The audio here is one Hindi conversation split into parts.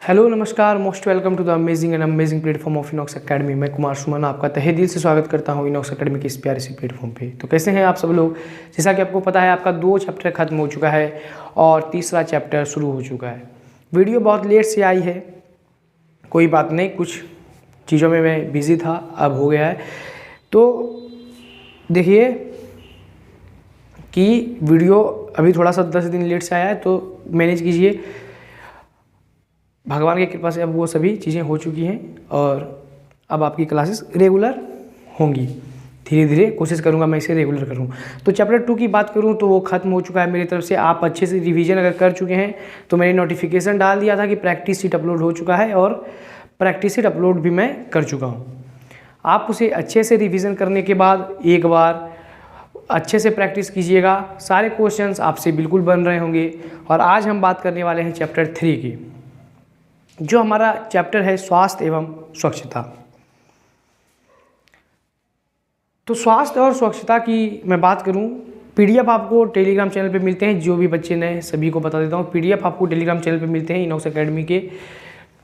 हेलो नमस्कार, most welcome to the amazing and amazing platform of Inox academy. मैं कुमार सुमन आपका तहे दिल से स्वागत करता हूं इनॉक्स एकेडमी के इस प्यारे से प्लेटफॉर्म पे। तो कैसे हैं आप सब लोग। जैसा कि आपको पता है, आपका 2 चैप्टर खत्म हो चुका है और तीसरा चैप्टर शुरू हो चुका है। वीडियो बहुत लेट से आई है, कोई बात नहीं, कुछ चीज़ों में मैं बिज़ी था, अब हो गया है। तो देखिए कि वीडियो अभी थोड़ा सा 10 दिन लेट से आया है, तो मैनेज कीजिए। भगवान की कृपा से अब वो सभी चीज़ें हो चुकी हैं और अब आपकी क्लासेस रेगुलर होंगी। धीरे धीरे कोशिश करूँगा मैं इसे रेगुलर करूँ। तो चैप्टर 2 की बात करूँ तो वो ख़त्म हो चुका है मेरी तरफ से। आप अच्छे से रिवीजन अगर कर चुके हैं तो मैंने नोटिफिकेशन डाल दिया था कि प्रैक्टिस शीट अपलोड हो चुका है और प्रैक्टिस शीट अपलोड भी मैं कर चुका हूँ। आप उसे अच्छे से रिविज़न करने के बाद एक बार अच्छे से प्रैक्टिस कीजिएगा। सारे क्वेश्चंस आपसे बिल्कुल बन रहे होंगे। और आज हम बात करने वाले हैं चैप्टर 3 की, जो हमारा चैप्टर है स्वास्थ्य एवं स्वच्छता। तो स्वास्थ्य और स्वच्छता की मैं बात करूं, पीडीएफ आपको टेलीग्राम चैनल पे मिलते हैं। जो भी बच्चे नए सभी को बता देता हूं, पीडीएफ आपको टेलीग्राम चैनल पे मिलते हैं, इनॉक्स एकेडमी के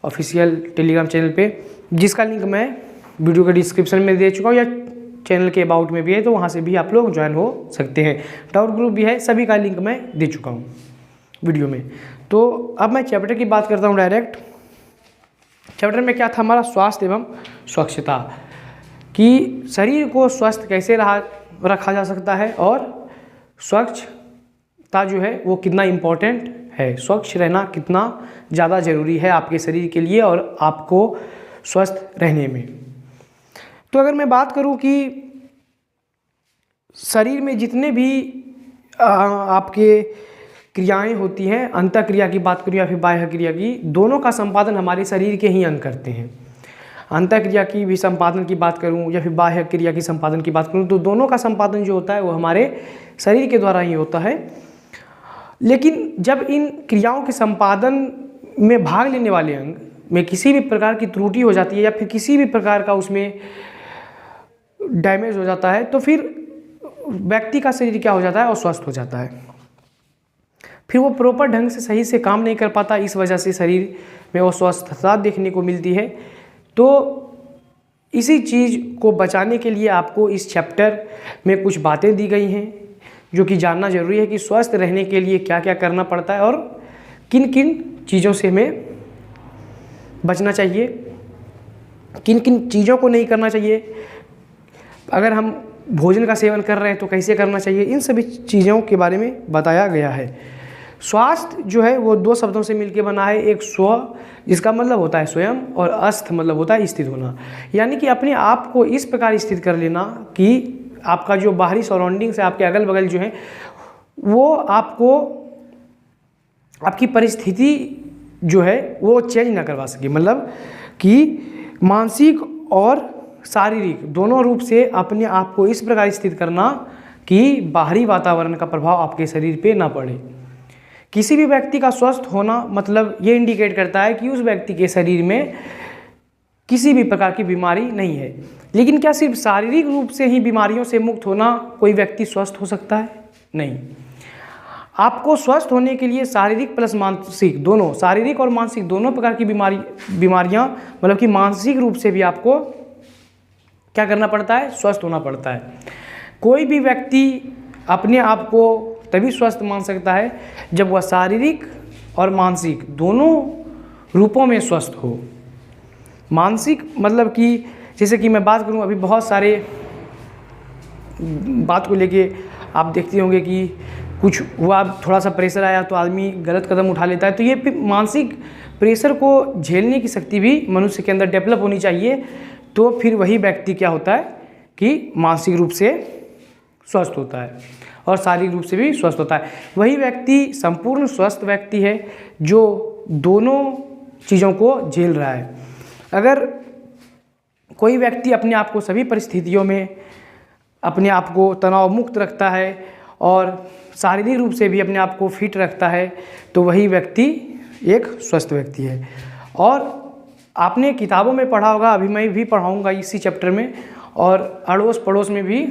ऑफिशियल टेलीग्राम चैनल पे, जिसका लिंक मैं वीडियो के डिस्क्रिप्शन में दे चुका हूँ या चैनल के अबाउट में भी है, तो वहाँ से भी आप लोग ज्वाइन हो सकते हैं। डाउट ग्रुप भी है, सभी का लिंक मैं दे चुका हूँ वीडियो में। तो अब मैं चैप्टर की बात करता हूँ डायरेक्ट। चैप्टर में क्या था हमारा, स्वास्थ्य एवं स्वच्छता, कि शरीर को स्वस्थ कैसे रखा जा सकता है और स्वच्छता जो है वो कितना इम्पोर्टेंट है, स्वच्छ रहना कितना ज़्यादा ज़रूरी है आपके शरीर के लिए और आपको स्वस्थ रहने में। तो अगर मैं बात करूं कि शरीर में जितने भी आपके क्रियाएं होती हैं, अंतः क्रिया की बात करूँ या फिर बाह्य क्रिया की, दोनों का संपादन हमारे शरीर के ही अंग करते हैं। अंतः क्रिया की भी संपादन की बात करूँ या फिर बाह्य क्रिया की संपादन की बात करूँ, तो दोनों का संपादन जो होता है वो हमारे शरीर के द्वारा ही होता है। लेकिन जब इन क्रियाओं के संपादन में भाग लेने वाले अंग में किसी भी प्रकार की त्रुटि हो जाती है या फिर किसी भी प्रकार का उसमें डैमेज हो जाता है, तो फिर व्यक्ति का शरीर क्या हो जाता है, अस्वस्थ हो जाता है। फिर वो प्रॉपर ढंग से सही से काम नहीं कर पाता, इस वजह से शरीर में अस्वस्थता देखने को मिलती है। तो इसी चीज़ को बचाने के लिए आपको इस चैप्टर में कुछ बातें दी गई हैं जो कि जानना जरूरी है कि स्वस्थ रहने के लिए क्या क्या करना पड़ता है और किन किन चीज़ों से हमें बचना चाहिए, किन किन चीज़ों को नहीं करना चाहिए। अगर हम भोजन का सेवन कर रहे हैं तो कैसे करना चाहिए, इन सभी चीज़ों के बारे में बताया गया है। स्वास्थ्य जो है वो 2 शब्दों से मिलकर बना है, एक स्व जिसका मतलब होता है स्वयं और अस्थ मतलब होता है स्थित होना, यानी कि अपने आप को इस प्रकार स्थित कर लेना कि आपका जो बाहरी सराउंडिंग्स है, आपके अगल बगल जो है, वो आपको आपकी परिस्थिति जो है वो चेंज ना करवा सके। मतलब कि मानसिक और शारीरिक दोनों रूप से अपने आप को इस प्रकार स्थित करना कि बाहरी वातावरण का प्रभाव आपके शरीर पे ना पड़े। किसी भी व्यक्ति का स्वस्थ होना मतलब ये इंडिकेट करता है कि उस व्यक्ति के शरीर में किसी भी प्रकार की बीमारी नहीं है। लेकिन क्या सिर्फ शारीरिक रूप से ही बीमारियों से मुक्त होना कोई व्यक्ति स्वस्थ हो सकता है? नहीं। आपको स्वस्थ होने के लिए शारीरिक प्लस मानसिक दोनों, शारीरिक और मानसिक दोनों प्रकार की बीमारियां मतलब कि मानसिक रूप से भी आपको क्या करना पड़ता है, स्वस्थ होना पड़ता है। कोई भी व्यक्ति अपने आप को तभी स्वस्थ मान सकता है जब वह शारीरिक और मानसिक दोनों रूपों में स्वस्थ हो। मानसिक मतलब कि जैसे कि मैं बात करूं, अभी बहुत सारे बात को लेके आप देखते होंगे कि कुछ हुआ, थोड़ा सा प्रेशर आया तो आदमी गलत कदम उठा लेता है। तो ये मानसिक प्रेशर को झेलने की शक्ति भी मनुष्य के अंदर डेवलप होनी चाहिए। तो फिर वही व्यक्ति क्या होता है कि मानसिक रूप से स्वस्थ होता है और शारीरिक रूप से भी स्वस्थ होता है। वही व्यक्ति संपूर्ण स्वस्थ व्यक्ति है जो दोनों चीज़ों को झेल रहा है। अगर कोई व्यक्ति अपने आप को सभी परिस्थितियों में अपने आप को तनाव मुक्त रखता है और शारीरिक रूप से भी अपने आप को फिट रखता है, तो वही व्यक्ति एक स्वस्थ व्यक्ति है। और आपने किताबों में पढ़ा होगा, अभी मैं भी पढ़ाऊँगा इसी चैप्टर में, और अड़ोस पड़ोस में भी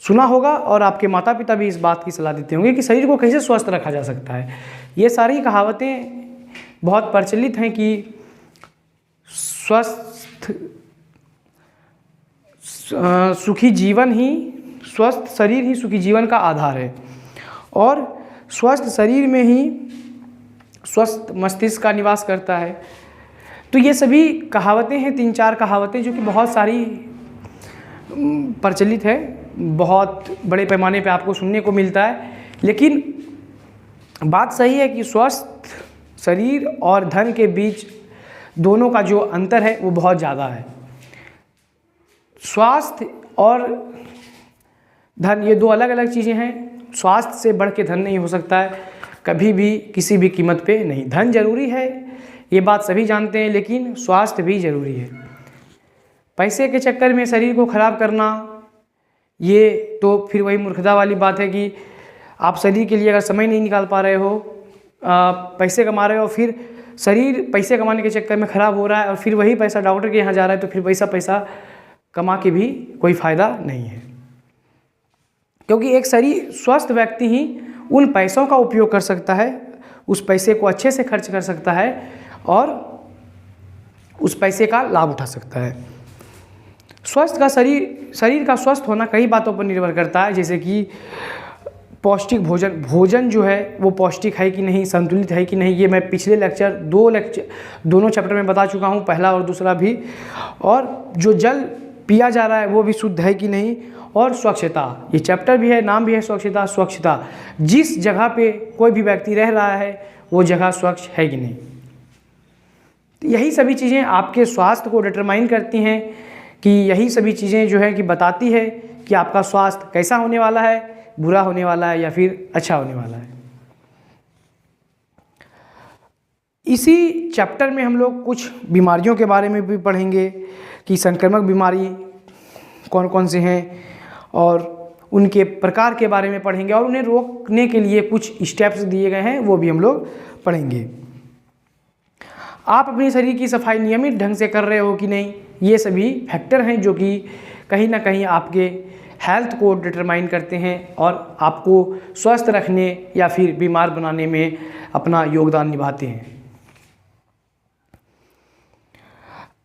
सुना होगा और आपके माता पिता भी इस बात की सलाह देते होंगे कि शरीर को कैसे स्वस्थ रखा जा सकता है। ये सारी कहावतें बहुत प्रचलित हैं कि सुखी जीवन ही, स्वस्थ शरीर ही सुखी जीवन का आधार है, और स्वस्थ शरीर में ही स्वस्थ मस्तिष्क का निवास करता है। तो ये सभी कहावतें हैं, 3-4 कहावतें जो कि बहुत सारी प्रचलित है, बहुत बड़े पैमाने पे आपको सुनने को मिलता है। लेकिन बात सही है कि स्वस्थ शरीर और धन के बीच दोनों का जो अंतर है वो बहुत ज़्यादा है। स्वास्थ्य और धन ये दो अलग अलग चीज़ें हैं। स्वास्थ्य से बढ़ के धन नहीं हो सकता है कभी भी, किसी भी कीमत पे नहीं। धन जरूरी है, ये बात सभी जानते हैं, लेकिन स्वास्थ्य भी ज़रूरी है। पैसे के चक्कर में शरीर को ख़राब करना, ये तो फिर वही मूर्खता वाली बात है कि आप शरीर के लिए अगर समय नहीं निकाल पा रहे हो, पैसे कमा रहे हो, फिर शरीर पैसे कमाने के चक्कर में ख़राब हो रहा है और फिर वही पैसा डॉक्टर के यहाँ जा रहा है, तो फिर पैसा कमा के भी कोई फ़ायदा नहीं है। क्योंकि एक शरीर स्वस्थ व्यक्ति ही उन पैसों का उपयोग कर सकता है, उस पैसे को अच्छे से खर्च कर सकता है और उस पैसे का लाभ उठा सकता है। स्वस्थ का शरीर का स्वस्थ होना कई बातों पर निर्भर करता है, जैसे कि पौष्टिक भोजन जो है वो पौष्टिक है कि नहीं, संतुलित है कि नहीं। ये मैं पिछले दोनों चैप्टर में बता चुका हूँ, पहला और दूसरा भी। और जो जल पिया जा रहा है वो भी शुद्ध है कि नहीं, और स्वच्छता, ये चैप्टर भी है, नाम भी है स्वच्छता। जिस जगह पे कोई भी व्यक्ति रह रहा है वो जगह स्वच्छ है कि नहीं। यही सभी चीज़ें आपके स्वास्थ्य को डिटरमाइन करती हैं, कि यही सभी चीज़ें जो है कि बताती है कि आपका स्वास्थ्य कैसा होने वाला है, बुरा होने वाला है या फिर अच्छा होने वाला है। इसी चैप्टर में हम लोग कुछ बीमारियों के बारे में भी पढ़ेंगे कि संक्रामक बीमारी कौन कौन से हैं और उनके प्रकार के बारे में पढ़ेंगे, और उन्हें रोकने के लिए कुछ स्टेप्स दिए गए हैं वो भी हम लोग पढ़ेंगे। आप अपने शरीर की सफाई नियमित ढंग से कर रहे हो कि नहीं, ये सभी फैक्टर हैं जो कि कहीं ना कहीं आपके हेल्थ को डिटरमाइन करते हैं और आपको स्वस्थ रखने या फिर बीमार बनाने में अपना योगदान निभाते हैं।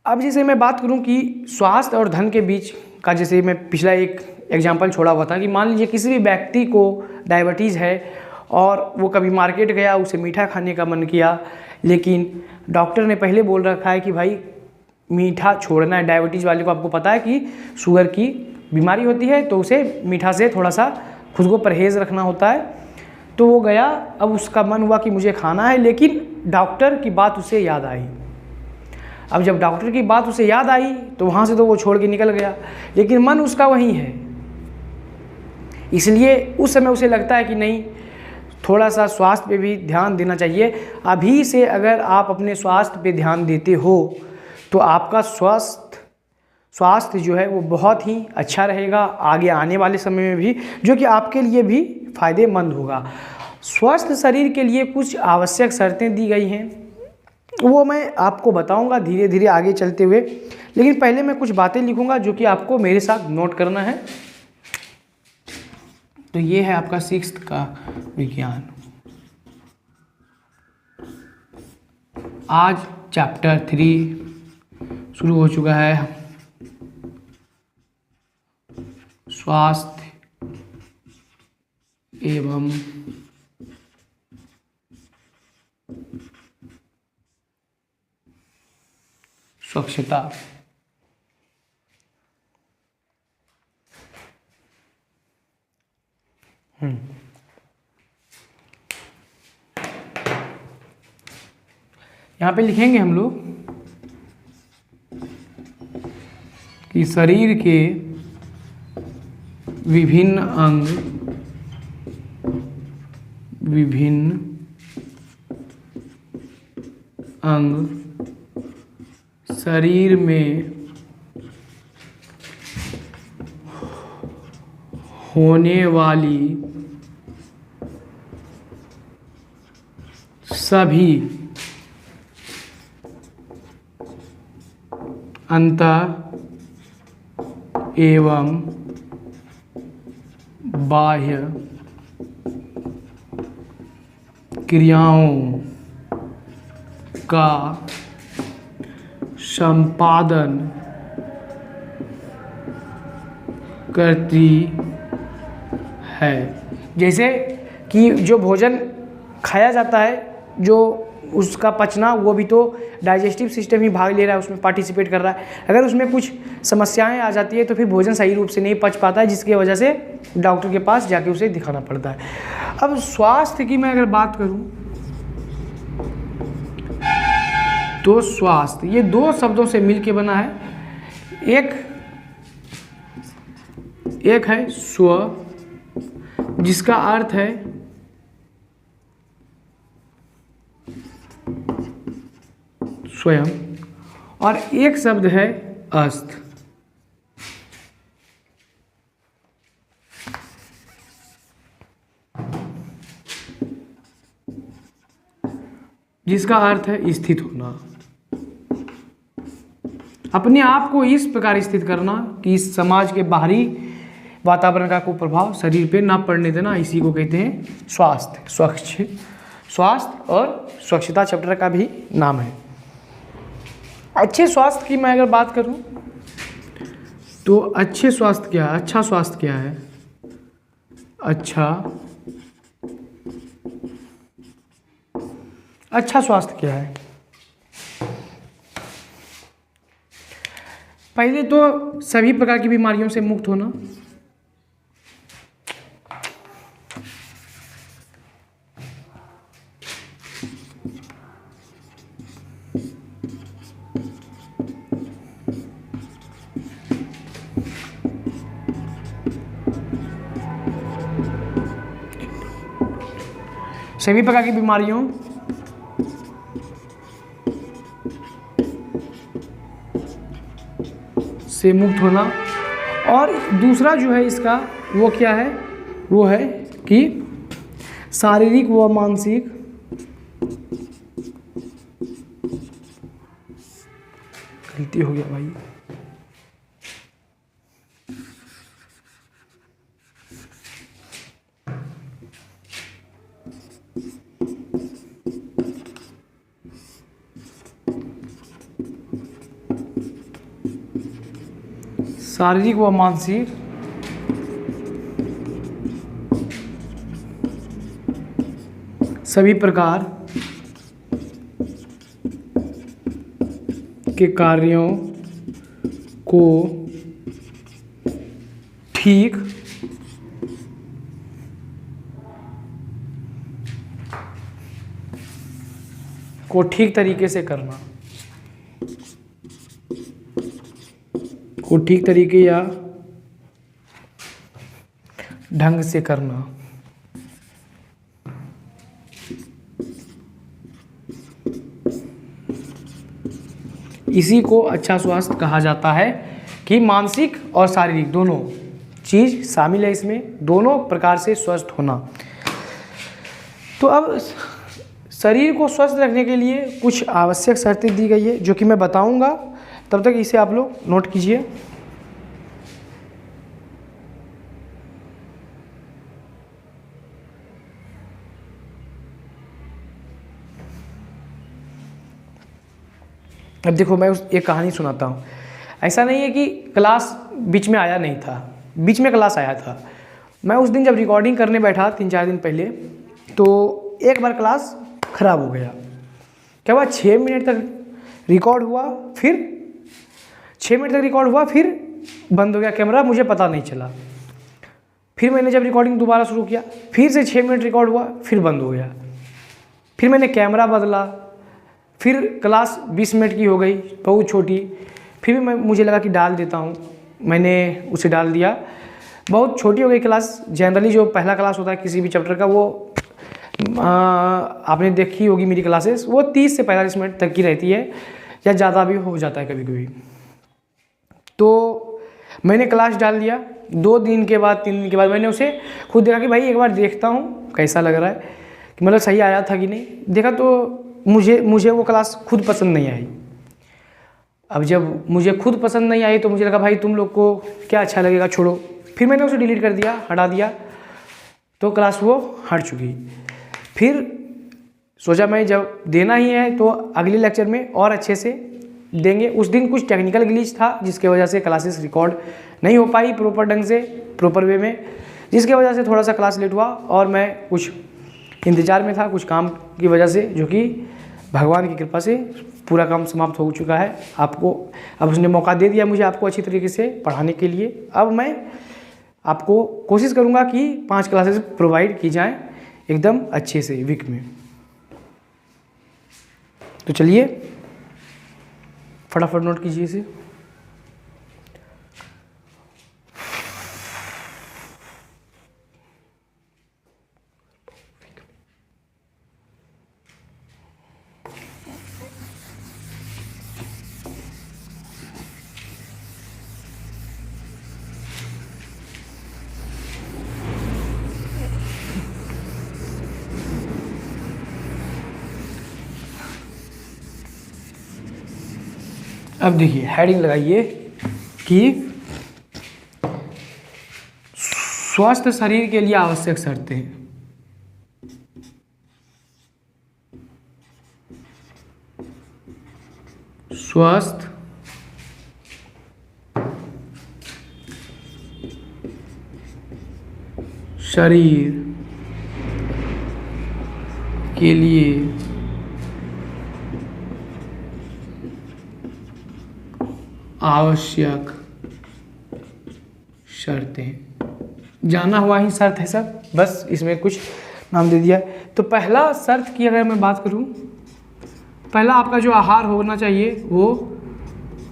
अब जैसे मैं बात करूं कि स्वास्थ्य और धन के बीच का, जैसे मैं पिछला एक एग्जांपल छोड़ा हुआ था कि मान लीजिए किसी भी व्यक्ति को डायबिटीज़ है और वो कभी मार्केट गया, उसे मीठा खाने का मन किया, लेकिन डॉक्टर ने पहले बोल रखा है कि भाई मीठा छोड़ना है। डायबिटीज़ वाले को आपको पता है कि शुगर की बीमारी होती है, तो उसे मीठा से थोड़ा सा खुद को परहेज़ रखना होता है। तो वो गया, अब उसका मन हुआ कि मुझे खाना है, लेकिन डॉक्टर की बात उसे याद आई। अब जब डॉक्टर की बात उसे याद आई तो वहाँ से तो वो छोड़ के निकल गया, लेकिन मन उसका वहीं है। इसलिए उस समय उसे लगता है कि नहीं, थोड़ा सा स्वास्थ्य पे भी ध्यान देना चाहिए। अभी से अगर आप अपने स्वास्थ्य पे ध्यान देते हो तो आपका स्वास्थ्य जो है वो बहुत ही अच्छा रहेगा आगे आने वाले समय में भी, जो कि आपके लिए भी फायदेमंद होगा। स्वस्थ शरीर के लिए कुछ आवश्यक शर्तें दी गई हैं, वो मैं आपको बताऊंगा धीरे धीरे आगे चलते हुए, लेकिन पहले मैं कुछ बातें लिखूंगा जो कि आपको मेरे साथ नोट करना है। तो ये है आपका 6th का विज्ञान। आज चैप्टर 3 शुरू हो चुका है, स्वास्थ्य एवं स्वच्छता। यहाँ पे लिखेंगे हम लोग कि शरीर के विभिन्न अंग शरीर में होने वाली सभी अंतः एवं बाह्य क्रियाओं का संपादन करती है। जैसे कि जो भोजन खाया जाता है, जो उसका पचना, वो भी तो डाइजेस्टिव सिस्टम ही भाग ले रहा है, उसमें पार्टिसिपेट कर रहा है। अगर उसमें कुछ समस्याएं आ जाती है तो फिर भोजन सही रूप से नहीं पच पाता है, जिसकी वजह से डॉक्टर के पास जाके उसे दिखाना पड़ता है। अब स्वास्थ्य की मैं अगर बात करूं तो स्वास्थ्य ये दो शब्दों से मिलके बना है। एक है स्व, जिसका अर्थ है स्वयं, और एक शब्द है अस्थ, जिसका अर्थ है स्थित होना। अपने आप को इस प्रकार स्थित करना कि इस समाज के बाहरी वातावरण का कोई प्रभाव शरीर पे ना पड़ने देना, इसी को कहते हैं स्वास्थ्य। स्वच्छ स्वास्थ्य और स्वच्छता चैप्टर का भी नाम है। अच्छे स्वास्थ्य की मैं अगर बात करूं तो अच्छे स्वास्थ्य क्या है, अच्छा स्वास्थ्य क्या है? अच्छा स्वास्थ्य क्या है? पहले तो सभी प्रकार की बीमारियों से मुक्त होना, सभी प्रकार की बीमारियों से मुक्त होना। और दूसरा जो है इसका वो क्या है, वो है कि शारीरिक व मानसिक गलती हो गया भाई, शारीरिक व मानसिक सभी प्रकार के कार्यों को ठीक तरीके से करना, को ठीक तरीके या ढंग से करना, इसी को अच्छा स्वास्थ्य कहा जाता है। कि मानसिक और शारीरिक दोनों चीज़ शामिल है इसमें, दोनों प्रकार से स्वस्थ होना। तो अब शरीर को स्वस्थ रखने के लिए कुछ आवश्यक शर्तें दी गई है, जो कि मैं बताऊंगा, तब तक इसे आप लोग नोट कीजिए। अब देखो, मैं एक कहानी सुनाता हूँ। ऐसा नहीं है कि क्लास बीच में आया नहीं था, बीच में क्लास आया था। मैं उस दिन जब रिकॉर्डिंग करने बैठा 3-4 दिन पहले, तो एक बार क्लास ख़राब हो गया। क्या हुआ, 6 मिनट तक रिकॉर्ड हुआ, फिर 6 मिनट तक रिकॉर्ड हुआ, फिर बंद हो गया कैमरा, मुझे पता नहीं चला। फिर मैंने जब रिकॉर्डिंग दोबारा शुरू किया, फिर से 6 मिनट रिकॉर्ड हुआ, फिर बंद हो गया। फिर मैंने कैमरा बदला, फिर क्लास 20 मिनट की हो गई, बहुत छोटी। फिर भी मुझे लगा कि डाल देता हूँ, मैंने उसे डाल दिया। बहुत छोटी हो गई क्लास। जनरली जो पहला क्लास होता है किसी भी चैप्टर का, वो आपने देखी होगी मेरी क्लासेस, वो 30 से 45 मिनट तक की रहती है, या ज़्यादा भी हो जाता है कभी कभी। तो मैंने क्लास डाल दिया। 2 दिन के बाद 3 दिन के बाद मैंने उसे खुद देखा कि भाई एक बार देखता हूँ कैसा लग रहा है, कि मतलब सही आया था कि नहीं। देखा तो मुझे वो क्लास खुद पसंद नहीं आई। अब जब मुझे खुद पसंद नहीं आई तो मुझे लगा भाई तुम लोग को क्या अच्छा लगेगा, छोड़ो। फिर मैंने उसे डिलीट कर दिया, हटा दिया, तो क्लास वो हट चुकी। फिर सोचा मैं जब देना ही है तो अगले लेक्चर में और अच्छे से देंगे। उस दिन कुछ टेक्निकल ग्लिच था जिसके वजह से क्लासेस रिकॉर्ड नहीं हो पाई प्रॉपर ढंग से, प्रॉपर वे में, जिसके वजह से थोड़ा सा क्लास लेट हुआ और मैं कुछ इंतज़ार में था कुछ काम की वजह से, जो कि भगवान की कृपा से पूरा काम समाप्त हो चुका है। आपको अब उसने मौका दे दिया मुझे आपको अच्छी तरीके से पढ़ाने के लिए। अब मैं आपको कोशिश करूँगा कि 5 क्लासेस प्रोवाइड की जाएँ एकदम अच्छे से वीक में। तो चलिए फटाफट नोट कीजिए इसे। अब देखिए हेडिंग लगाइए कि स्वस्थ शरीर के लिए आवश्यक शर्तें। स्वस्थ शरीर के लिए आवश्यक शर्तें। जाना हुआ ही शर्त है सब, बस इसमें कुछ नाम दे दिया। तो पहला शर्त की अगर मैं बात करूं, पहला आपका जो आहार होना चाहिए वो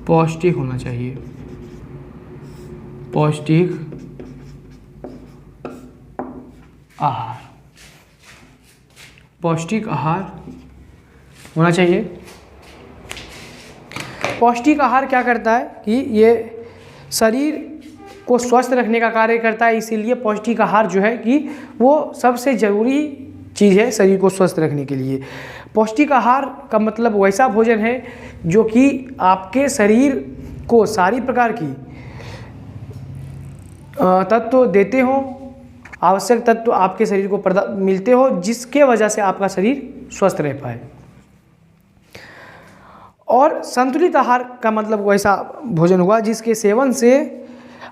पौष्टिक होना चाहिए। पौष्टिक आहार, पौष्टिक आहार होना चाहिए। पौष्टिक आहार क्या करता है कि ये शरीर को स्वस्थ रखने का कार्य करता है, इसीलिए पौष्टिक आहार जो है कि वो सबसे ज़रूरी चीज़ है शरीर को स्वस्थ रखने के लिए। पौष्टिक आहार का मतलब वैसा भोजन है जो कि आपके शरीर को सारी प्रकार की तत्व देते हो, आवश्यक तत्व आपके शरीर को मिलते हो, जिसके वजह से आपका शरीर स्वस्थ रह पाए। और संतुलित आहार का मतलब वैसा भोजन हुआ जिसके सेवन से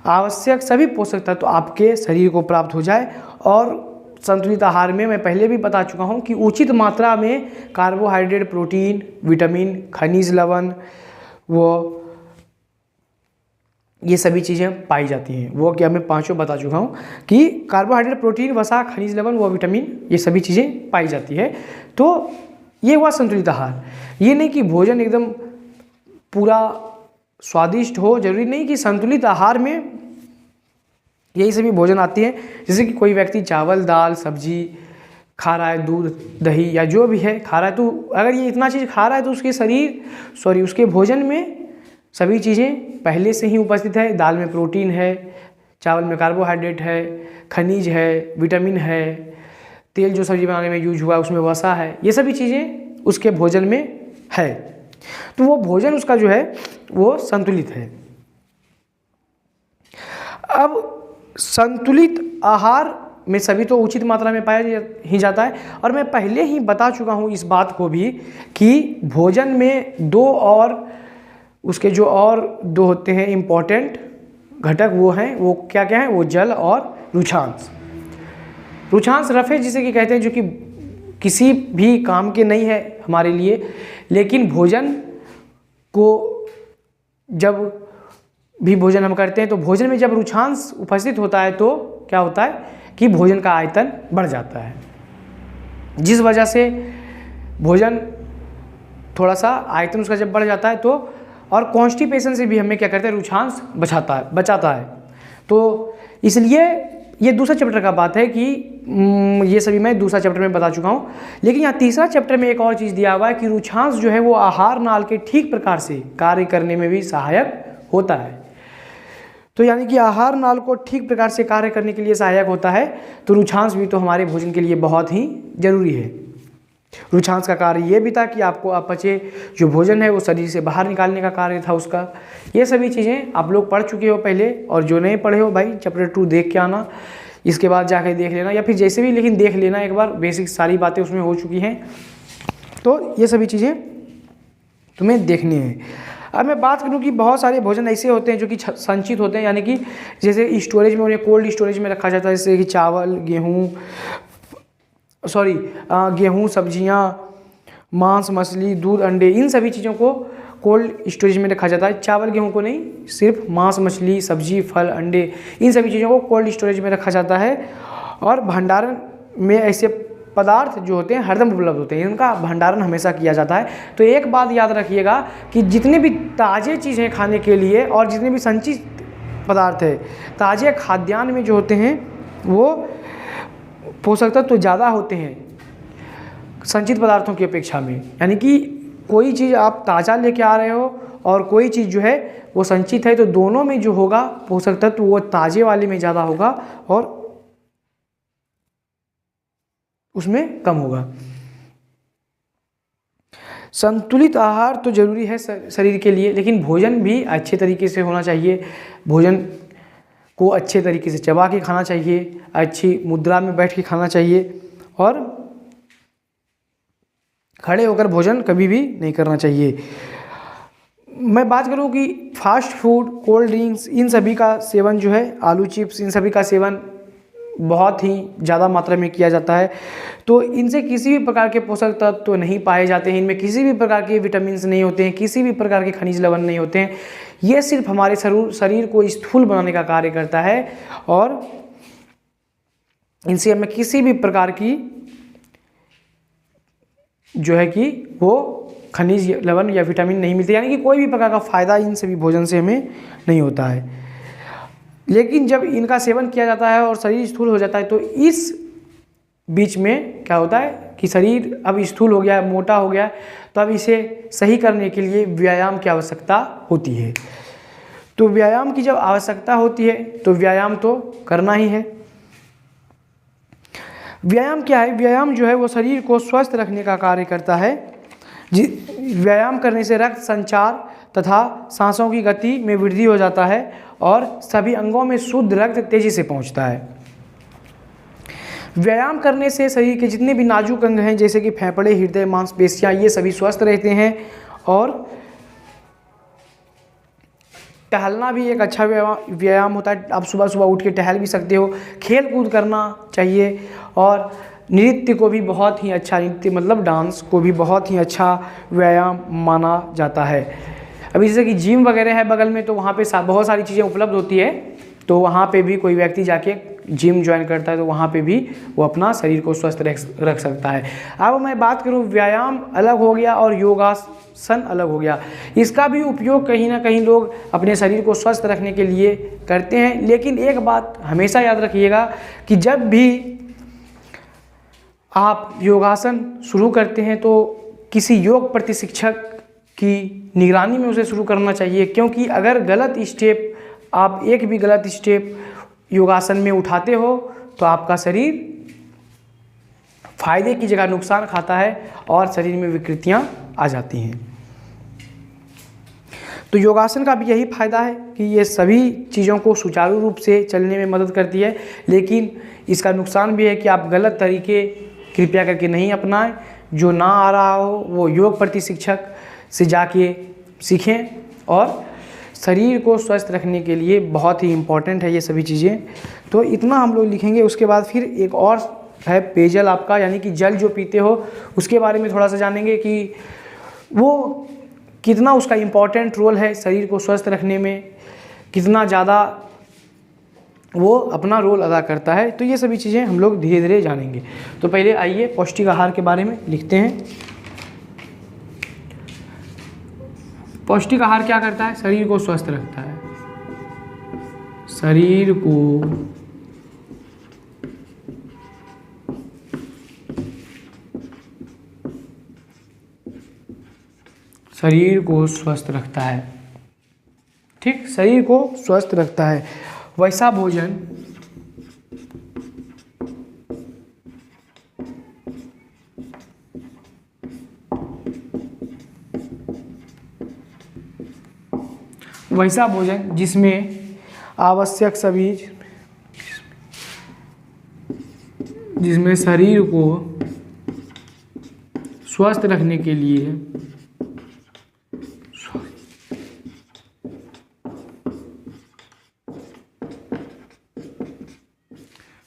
आवश्यक सभी पोषक तत्व आपके शरीर को प्राप्त हो जाए। और संतुलित आहार में मैं पहले भी बता चुका हूँ कि उचित मात्रा में कार्बोहाइड्रेट, प्रोटीन, विटामिन, खनिज लवण, वो ये सभी चीज़ें पाई जाती हैं। वो क्या मैं पांचों बता चुका हूँ कि कार्बोहाइड्रेट, प्रोटीन, वसा, खनिज लवण, वो विटामिन, ये सभी चीज़ें पाई जाती है। तो ये हुआ संतुलित आहार। ये नहीं कि भोजन एकदम पूरा स्वादिष्ट हो, जरूरी नहीं कि संतुलित आहार में यही सभी भोजन आती हैं। जैसे कि कोई व्यक्ति चावल, दाल, सब्जी खा रहा है, दूध, दही या जो भी है खा रहा है, तो अगर ये इतना चीज़ खा रहा है तो उसके भोजन में सभी चीज़ें पहले से ही उपस्थित है। दाल में प्रोटीन है, चावल में कार्बोहाइड्रेट है, खनिज है, विटामिन है, तेल जो सब्जी बनाने में यूज हुआ उसमें वसा है, ये सभी चीज़ें उसके भोजन में है। तो वो भोजन उसका जो है वो संतुलित है। अब संतुलित आहार में सभी तो उचित मात्रा में पाया ही जाता है। और मैं पहले ही बता चुका हूँ इस बात को भी कि भोजन में दो और उसके जो और दो होते हैं इम्पॉर्टेंट घटक, वो हैं, वो क्या क्या हैं, वो जल और रुचांश। रुचांश रफे जिसे कि कहते हैं, जो कि किसी भी काम के नहीं है हमारे लिए, लेकिन भोजन को जब भी भोजन हम करते हैं तो भोजन में जब रुचांश उपस्थित होता है तो क्या होता है कि भोजन का आयतन बढ़ जाता है, जिस वजह से भोजन थोड़ा सा आयतन उसका जब बढ़ जाता है तो, और कॉन्स्टिपेशन से भी हमें क्या करते हैं, रुचांश बचाता है। तो इसलिए ये दूसरा चैप्टर का बात है कि ये सभी मैं दूसरा चैप्टर में बता चुका हूँ। लेकिन यहाँ तीसरा चैप्टर में एक और चीज़ दिया हुआ है कि रुचांश जो है वो आहार नाल के ठीक प्रकार से कार्य करने में भी सहायक होता है। तो यानी कि आहार नाल को ठीक प्रकार से कार्य करने के लिए सहायक होता है, तो रुचांश भी तो हमारे भोजन के लिए बहुत ही जरूरी है। रुचांश का कार्य ये भी था कि आपको अपचे जो भोजन है वो शरीर से बाहर निकालने का कार्य था उसका। ये सभी चीज़ें आप लोग पढ़ चुके हो पहले, और जो नहीं पढ़े हो भाई चैप्टर 2 देख के आना, इसके बाद जाके देख लेना, या फिर जैसे भी लेकिन देख लेना एक बार, बेसिक सारी बातें उसमें हो चुकी हैं। तो ये सभी चीज़ें तुम्हें देखनी है। अब मैं बात करूं कि बहुत सारे भोजन ऐसे होते हैं जो कि संचित होते हैं, यानी कि जैसे स्टोरेज में, उन्हें कोल्ड स्टोरेज में रखा जाता है, जैसे कि चावल, गेहूँ, सब्जियां, मांस, मछली, दूध, अंडे, इन सभी चीज़ों को कोल्ड स्टोरेज में रखा जाता है। चावल गेहूँ को नहीं, सिर्फ मांस, मछली, सब्जी, फल, अंडे, इन सभी चीज़ों को कोल्ड स्टोरेज में रखा जाता है। और भंडारण में ऐसे पदार्थ जो होते हैं हरदम उपलब्ध होते हैं, इनका भंडारण हमेशा किया जाता है। तो एक बात याद रखिएगा कि जितने भी ताज़े चीज़ें खाने के लिए और जितने भी संचित पदार्थ है, ताज़े खाद्यान्न में जो होते हैं वो पोषक तत्व तो ज़्यादा होते हैं संचित पदार्थों की अपेक्षा में। यानी कि कोई चीज़ आप ताज़ा लेके आ रहे हो और कोई चीज़ जो है वो संचित है, तो दोनों में जो होगा पोषक तत्व वो ताज़े वाले में ज़्यादा होगा और उसमें कम होगा। संतुलित आहार तो जरूरी है शरीर के लिए, लेकिन भोजन भी अच्छे तरीके से होना चाहिए। भोजन को अच्छे तरीके से चबा के खाना चाहिए, अच्छी मुद्रा में बैठ के खाना चाहिए और खड़े होकर भोजन कभी भी नहीं करना चाहिए। मैं बात करूं कि फास्ट फूड, कोल्ड ड्रिंक्स, इन सभी का सेवन जो है, आलू चिप्स, इन सभी का सेवन बहुत ही ज़्यादा मात्रा में किया जाता है, तो इनसे किसी भी प्रकार के पोषक तत्व तो नहीं पाए जाते हैं, इनमें किसी भी प्रकार के विटामिन नहीं होते हैं, किसी भी प्रकार के खनिज लवण नहीं होते हैं। ये सिर्फ हमारे शरीर को स्थूल बनाने का कार्य करता है और इनसे हमें किसी भी प्रकार की जो है कि वो खनिज लवण या विटामिन नहीं मिलते, यानी कि कोई भी प्रकार का फ़ायदा इन सभी भोजन से हमें नहीं होता है। लेकिन जब इनका सेवन किया जाता है और शरीर स्थूल हो जाता है, तो इस बीच में क्या होता है कि शरीर अब स्थूल हो गया है, मोटा हो गया है, तो अब इसे सही करने के लिए व्यायाम की आवश्यकता होती है। तो व्यायाम की जब आवश्यकता होती है तो व्यायाम तो करना ही है। व्यायाम क्या है? व्यायाम जो है वो शरीर को स्वस्थ रखने का कार्य करता है। व्यायाम करने से रक्त संचार तथा सांसों की गति में वृद्धि हो जाता है और सभी अंगों में शुद्ध रक्त तेजी से पहुंचता है। व्यायाम करने से शरीर के जितने भी नाजुक अंग हैं, जैसे कि फेफड़े, हृदय, मांसपेशियां, ये सभी स्वस्थ रहते हैं। और टहलना भी एक अच्छा व्यायाम होता है। आप सुबह सुबह उठ के टहल भी सकते हो। खेल कूद करना चाहिए और नृत्य को भी बहुत ही अच्छा, नृत्य मतलब डांस को भी बहुत ही अच्छा व्यायाम माना जाता है। अभी जैसे कि जिम वगैरह है बगल में, तो वहाँ पे बहुत सारी चीज़ें उपलब्ध होती है, तो वहाँ पे भी कोई व्यक्ति जाके जिम ज्वाइन करता है तो वहाँ पे भी वो अपना शरीर को स्वस्थ रख सकता है। अब मैं बात करूँ, व्यायाम अलग हो गया और योगासन अलग हो गया। इसका भी उपयोग कहीं ना कहीं लोग अपने शरीर को स्वस्थ रखने के लिए करते हैं, लेकिन एक बात हमेशा याद रखिएगा कि जब भी आप योगासन शुरू करते हैं तो किसी योग प्रशिक्षक की निगरानी में उसे शुरू करना चाहिए, क्योंकि अगर गलत स्टेप, आप एक भी गलत स्टेप योगासन में उठाते हो तो आपका शरीर फायदे की जगह नुकसान खाता है और शरीर में विकृतियां आ जाती हैं। तो योगासन का भी यही फायदा है कि ये सभी चीज़ों को सुचारू रूप से चलने में मदद करती है, लेकिन इसका नुकसान भी है कि आप गलत तरीके कृपया करके नहीं अपनाएं। जो ना आ रहा हो वो योग प्रशिक्षक से जाके सीखें और शरीर को स्वस्थ रखने के लिए बहुत ही इम्पॉर्टेंट है ये सभी चीज़ें। तो इतना हम लोग लिखेंगे। उसके बाद फिर एक और है पेयजल आपका, यानी कि जल जो पीते हो उसके बारे में थोड़ा सा जानेंगे कि वो कितना उसका इम्पॉर्टेंट रोल है शरीर को स्वस्थ रखने में, कितना ज़्यादा वो अपना रोल अदा करता है। तो ये सभी चीज़ें हम लोग धीरे धीरे जानेंगे। तो पहले आइए पौष्टिक आहार के बारे में लिखते हैं। पौष्टिक आहार क्या करता है? शरीर को स्वस्थ रखता है। शरीर को स्वस्थ रखता है। ठीक, शरीर को स्वस्थ रखता है। वैसा भोजन जिसमें आवश्यक सभी, जिसमें शरीर को स्वस्थ रखने के लिए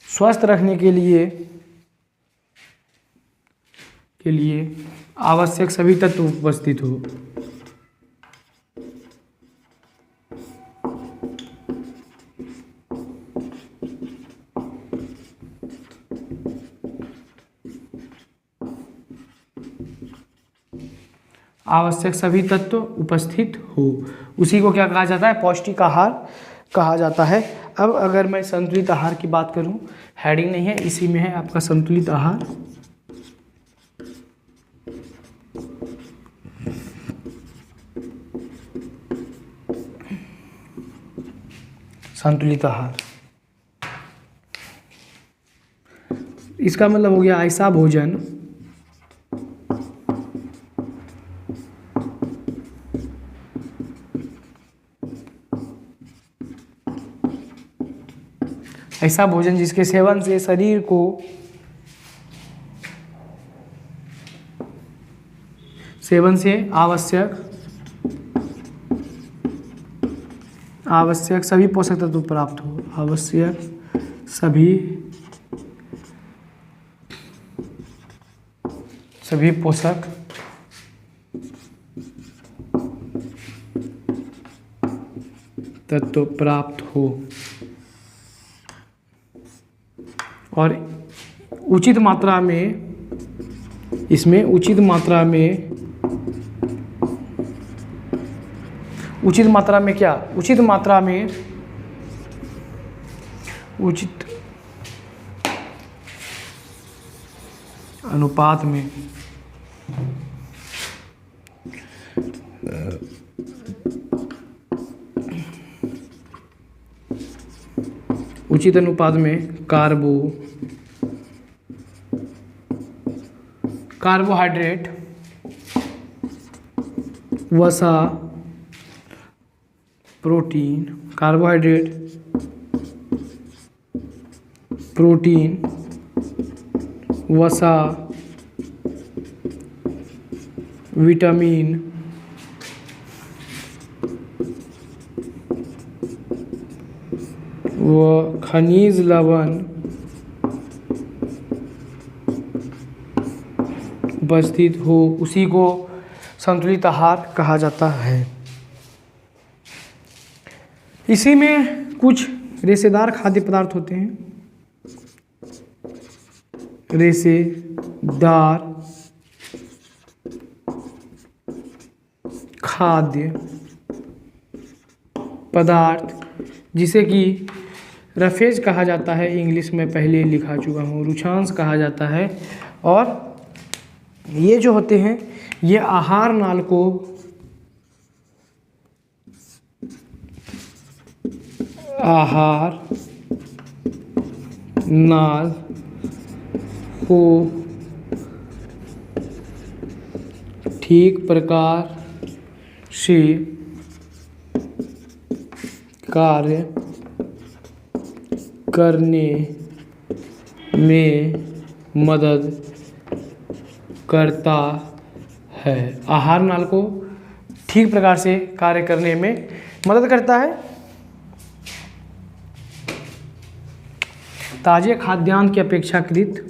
स्वस्थ रखने के लिए आवश्यक सभी तत्व उपस्थित हो। आवश्यक सभी तत्व उपस्थित हो, उसी को क्या कहा जाता है? पौष्टिक आहार कहा जाता है। अब अगर मैं संतुलित आहार की बात करूं, हेडिंग नहीं है, इसी में है आपका संतुलित आहार। संतुलित आहार, इसका मतलब हो गया ऐसा भोजन जिसके सेवन से शरीर को आवश्यक सभी पोषक तत्व प्राप्त हो। आवश्यक सभी पोषक तत्व प्राप्त हो और उचित मात्रा में, इसमें उचित मात्रा में क्या? उचित मात्रा में, उचित अनुपात में कार्बोहाइड्रेट, वसा, प्रोटीन, वसा, विटामिन व खनिज लवण उपस्थित हो, उसी को संतुलित आहार कहा जाता है। इसी में कुछ रेशेदार खाद्य पदार्थ होते हैं। रेशेदार खाद्य पदार्थ, जिसे कि रफेज कहा जाता है, इंग्लिश में पहले लिखा चुका हूँ, रुचांश कहा जाता है। और ये जो होते हैं, ये आहार नाल को ठीक प्रकार से कार्य करने में मदद करता है। आहार नाल को ठीक प्रकार से कार्य करने में मदद करता है। ताजे खाद्यान्न की अपेक्षाकृत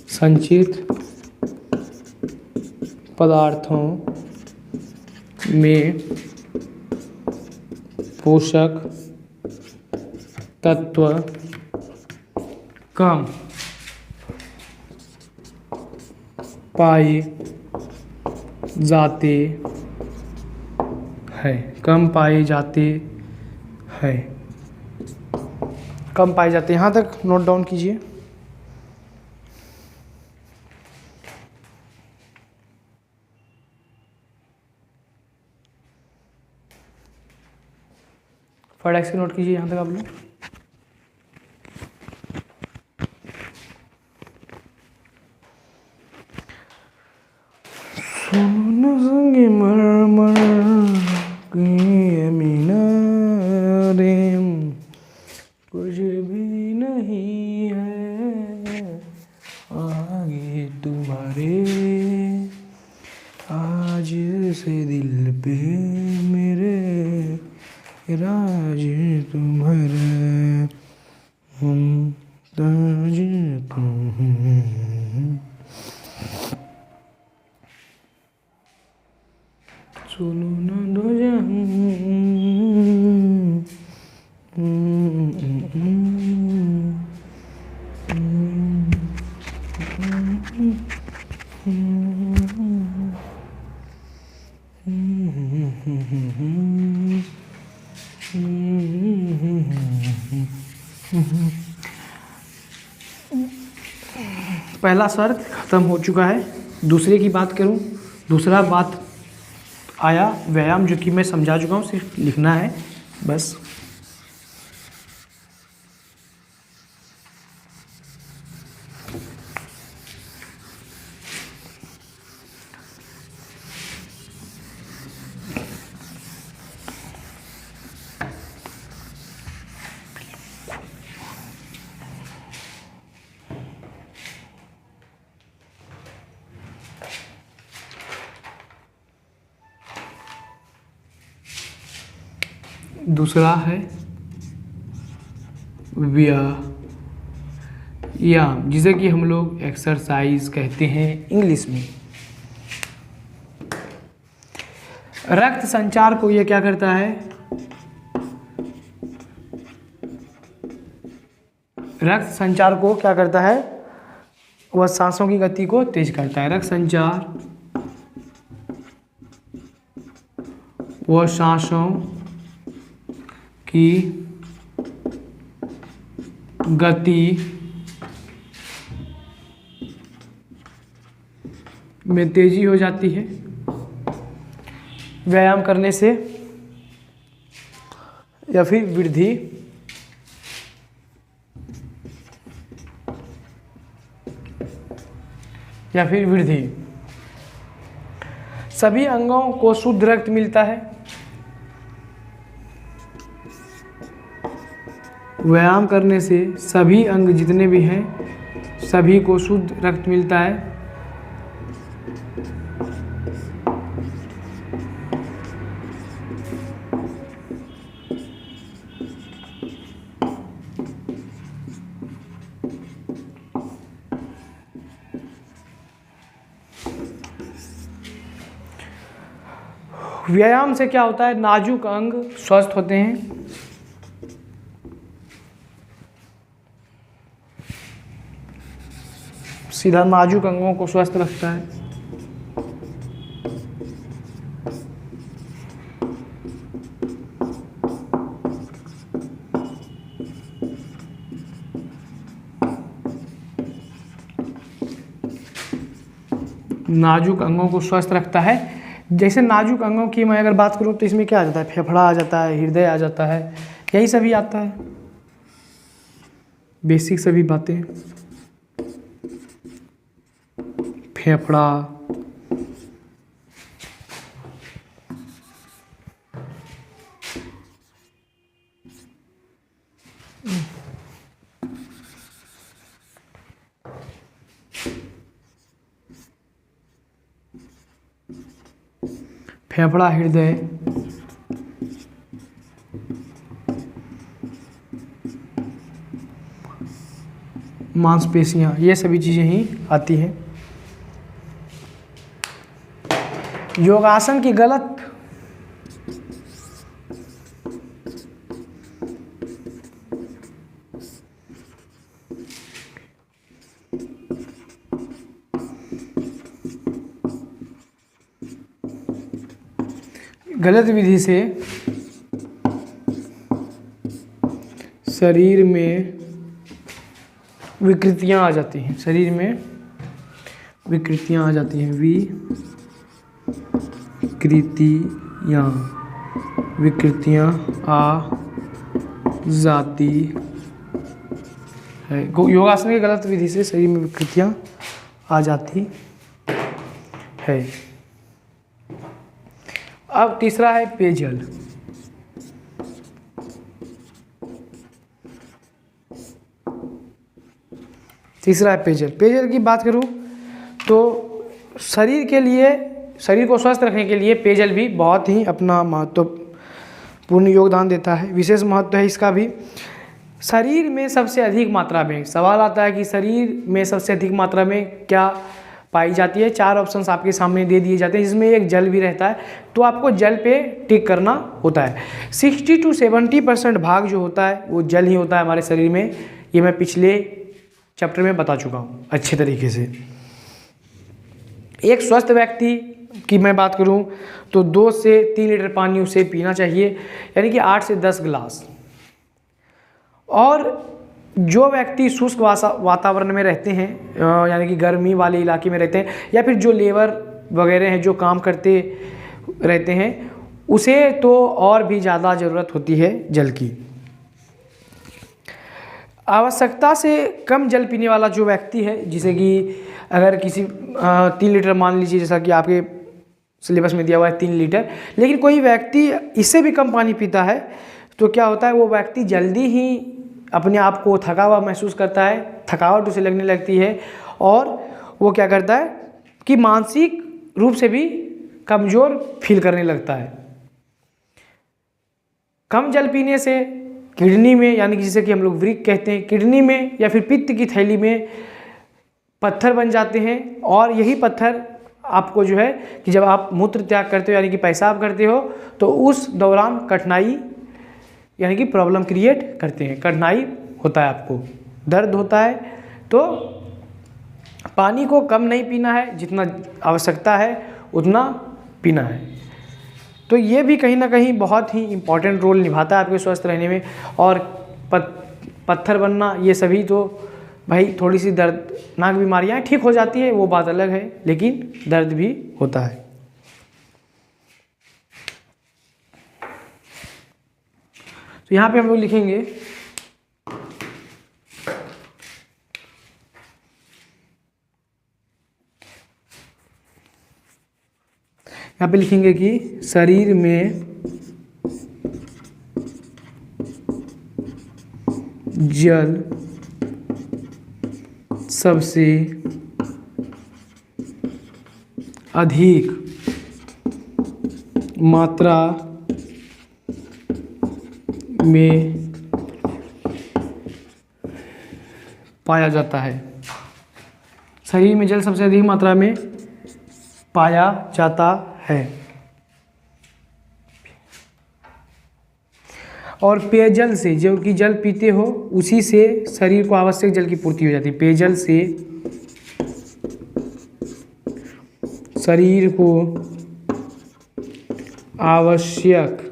संचित पदार्थों में पोषक तत्व कम पाए जाते हैं। यहाँ तक नोट डाउन कीजिए। फटाक से नोट कीजिए यहाँ तक आप लोग। सोना संगे मरमर के मीनारे कुछ भी नहीं है आगे तुम्हारे, आज से दिल पे मेरे राज तुम्हारा, हम ताज तुम। सुनो ना दो पहला शर्त खत्म हो चुका है। दूसरे की बात करूं, दूसरा बात आया व्यायाम, जो कि मैं समझा चुका हूँ, सिर्फ लिखना है बस। दूसरा है व्यायाम, जिसे कि हम लोग एक्सरसाइज कहते हैं इंग्लिश में। रक्त संचार को यह क्या करता है? रक्त संचार को क्या करता है? वह सांसों की गति को तेज करता है। रक्त संचार वह सांसों की गति में तेजी हो जाती है व्यायाम करने से, या फिर वृद्धि सभी अंगों को शुद्ध रक्त मिलता है। व्यायाम करने से सभी अंग जितने भी हैं सभी को शुद्ध रक्त मिलता है। व्यायाम से क्या होता है? नाजुक अंग स्वस्थ होते हैं। सीधा नाजुक अंगों को स्वस्थ रखता है। नाजुक अंगों को स्वस्थ रखता है। जैसे नाजुक अंगों की मैं अगर बात करूं तो इसमें क्या आ जाता है? फेफड़ा आ जाता है, हृदय आ जाता है, यही सभी आता है, बेसिक सभी बातें। फेफड़ा, हृदय, मांसपेशियां, ये सभी चीजें ही आती हैं। योगासन की गलत विधि से शरीर में विकृतियां आ जाती हैं। शरीर में विकृतियां आ जाती हैं। विकृतियां आ जाती है। योगासन की गलत विधि से शरीर में विकृतियाँ आ जाती है। अब तीसरा है पेयजल। तीसरा है पेयजल। पेयजल की बात करूं तो शरीर के लिए, शरीर को स्वस्थ रखने के लिए पेयजल भी बहुत ही अपना महत्वपूर्ण योगदान देता है। विशेष महत्व है इसका भी। शरीर में सबसे अधिक मात्रा में, सवाल आता है कि शरीर में सबसे अधिक मात्रा में क्या पाई जाती है। 4 ऑप्शंस आपके सामने दे दिए जाते हैं, जिसमें एक जल भी रहता है, तो आपको जल पे टिक करना होता है। 60 to 70% भाग जो होता है वो जल ही होता है हमारे शरीर में। ये मैं पिछले चैप्टर में बता चुका हूँ अच्छे तरीके से। एक स्वस्थ व्यक्ति की मैं बात करूँ तो 2 से 3 लीटर पानी उसे पीना चाहिए, यानी कि 8 से 10 गिलास। और जो व्यक्ति शुष्क वातावरण में रहते हैं, यानी कि गर्मी वाले इलाके में रहते हैं, या फिर जो लेबर वगैरह हैं जो काम करते रहते हैं, उसे तो और भी ज़्यादा ज़रूरत होती है जल की। आवश्यकता से कम जल पीने वाला जो व्यक्ति है, जैसे कि अगर किसी 3 लीटर मान लीजिए, जैसा कि आपके सिलेबस में दिया हुआ है 3 लीटर, लेकिन कोई व्यक्ति इससे भी कम पानी पीता है तो क्या होता है, वो व्यक्ति जल्दी ही अपने आप को थका हुआ महसूस करता है, थकावट उसे लगने लगती है, और वो क्या करता है कि मानसिक रूप से भी कमज़ोर फील करने लगता है। कम जल पीने से किडनी में, यानी कि जिसे कि हम लोग वृक्क कहते हैं, किडनी में या फिर पित्त की थैली में पत्थर बन जाते हैं, और यही पत्थर आपको जो है कि जब आप मूत्र त्याग करते हो, यानी कि पेशाब करते हो, तो उस दौरान कठिनाई यानी कि प्रॉब्लम क्रिएट करते हैं। कठिनाई होता है, आपको दर्द होता है। तो पानी को कम नहीं पीना है, जितना आवश्यकता है उतना पीना है। तो ये भी कहीं ना कहीं बहुत ही इम्पॉर्टेंट रोल निभाता है आपके स्वस्थ रहने में। और पत्थर बनना, ये सभी तो भाई थोड़ी सी दर्दनाक बीमारियाँ ठीक हो जाती है, वो बात अलग है, लेकिन दर्द भी होता है। तो यहाँ पे हम लोग लिखेंगे यहाँ पे लिखेंगे कि शरीर में जल सबसे अधिक मात्रा में पाया जाता है। शरीर में जल सबसे अधिक मात्रा में पाया जाता है। और पेयजल से, जो कि जल पीते हो उसी से शरीर को आवश्यक जल की पूर्ति हो जाती है। पेयजल से शरीर को आवश्यक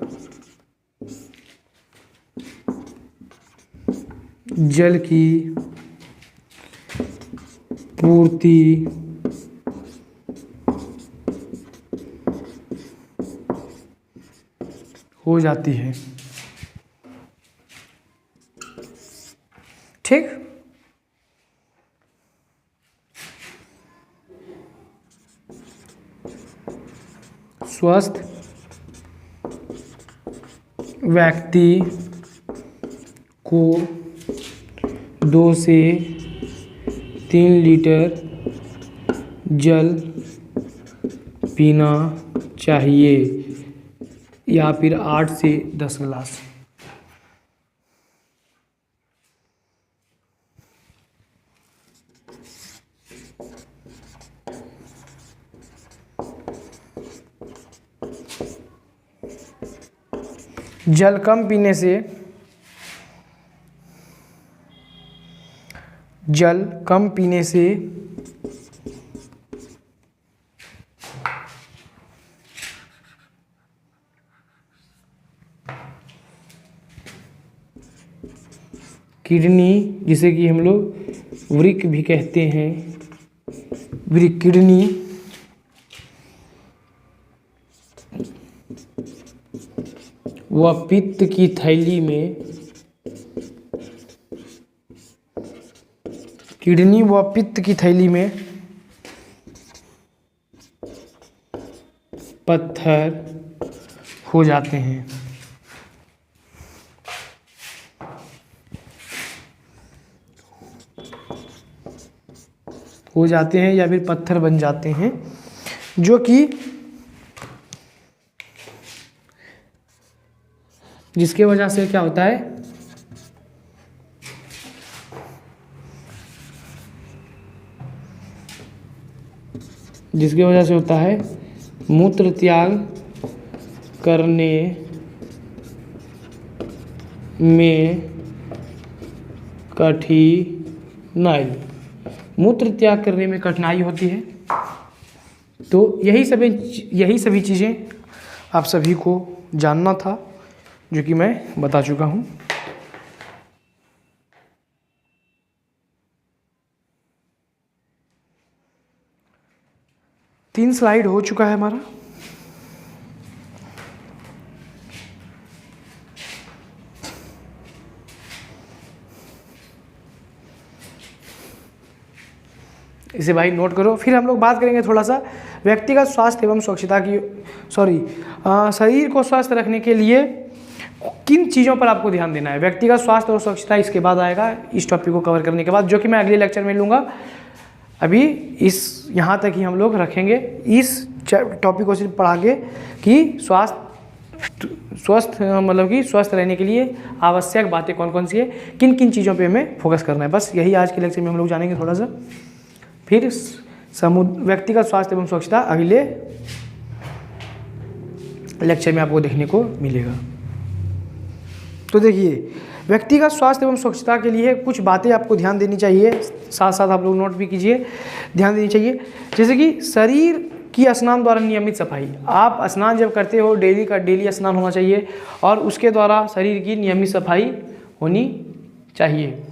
जल की पूर्ति हो जाती है। ठीक। स्वस्थ व्यक्ति को 2 से 3 लीटर जल पीना चाहिए, या फिर 8 से 10 गिलास। जल कम पीने से, जल कम पीने से किडनी, जिसे कि हम लोग वृक्क भी कहते हैं, वृक्क किडनी व पित्त की थैली में किडनी व पित्त की थैली में पत्थर हो जाते हैं। या फिर पत्थर बन जाते हैं, जो कि जिसके वजह से क्या होता है, जिसकी वजह से होता है मूत्र त्याग करने में कठिनाई, मूत्र त्याग करने में कठिनाई होती है। तो यही सभी चीज़ें आप सभी को जानना था, जो कि मैं बता चुका हूँ। तीन स्लाइड हो चुका है हमारा। इसे भाई नोट करो। फिर हम लोग बात करेंगे थोड़ा सा व्यक्तिगत स्वास्थ्य एवं स्वच्छता की, शरीर को स्वस्थ रखने के लिए किन चीज़ों पर आपको ध्यान देना है। व्यक्तिगत स्वास्थ्य और स्वच्छता इसके बाद आएगा, इस टॉपिक को कवर करने के बाद, जो कि मैं अगले लेक्चर में लूँगा। अभी यहाँ तक ही हम लोग रखेंगे। इस टॉपिक को सिर्फ पढ़ा के कि स्वस्थ रहने के लिए आवश्यक बातें कौन कौन सी है, किन किन चीज़ों पे हमें फोकस करना है, बस यही आज के लेक्चर में हम लोग जानेंगे थोड़ा सा। फिर व्यक्तिगत स्वास्थ्य एवं स्वच्छता अगले लेक्चर में आपको देखने को मिलेगा। तो देखिए, व्यक्तिगत स्वास्थ्य एवं स्वच्छता के लिए कुछ बातें आपको ध्यान देनी चाहिए, साथ साथ आप लोग नोट भी कीजिए, ध्यान देनी चाहिए। जैसे कि शरीर की स्नान द्वारा नियमित सफाई। आप स्नान जब करते हो, डेली का डेली स्नान होना चाहिए और उसके द्वारा शरीर की नियमित सफाई होनी चाहिए,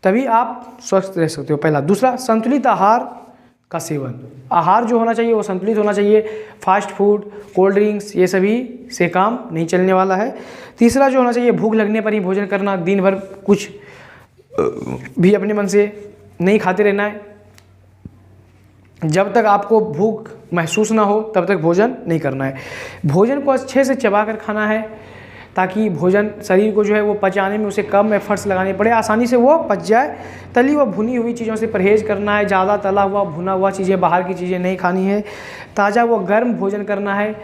तभी आप स्वस्थ रह सकते हो। पहला। दूसरा, संतुलित आहार का सेवन। आहार जो होना चाहिए वो संतुलित होना चाहिए। फास्ट फूड, कोल्ड ड्रिंक्स, ये सभी से काम नहीं चलने वाला है। तीसरा जो होना चाहिए, भूख लगने पर ही भोजन करना। दिन भर कुछ भी अपने मन से नहीं खाते रहना है। जब तक आपको भूख महसूस ना हो तब तक भोजन नहीं करना है। भोजन को अच्छे से चबा कर खाना है, ताकि भोजन शरीर को जो है वो पचाने में उसे कम एफर्ट्स लगाने पड़े, आसानी से वो पच जाए। तली व भुनी हुई चीज़ों से परहेज करना है। ज़्यादा तला हुआ भुना हुआ चीज़ें, बाहर की चीज़ें नहीं खानी है। ताज़ा व गर्म भोजन करना है,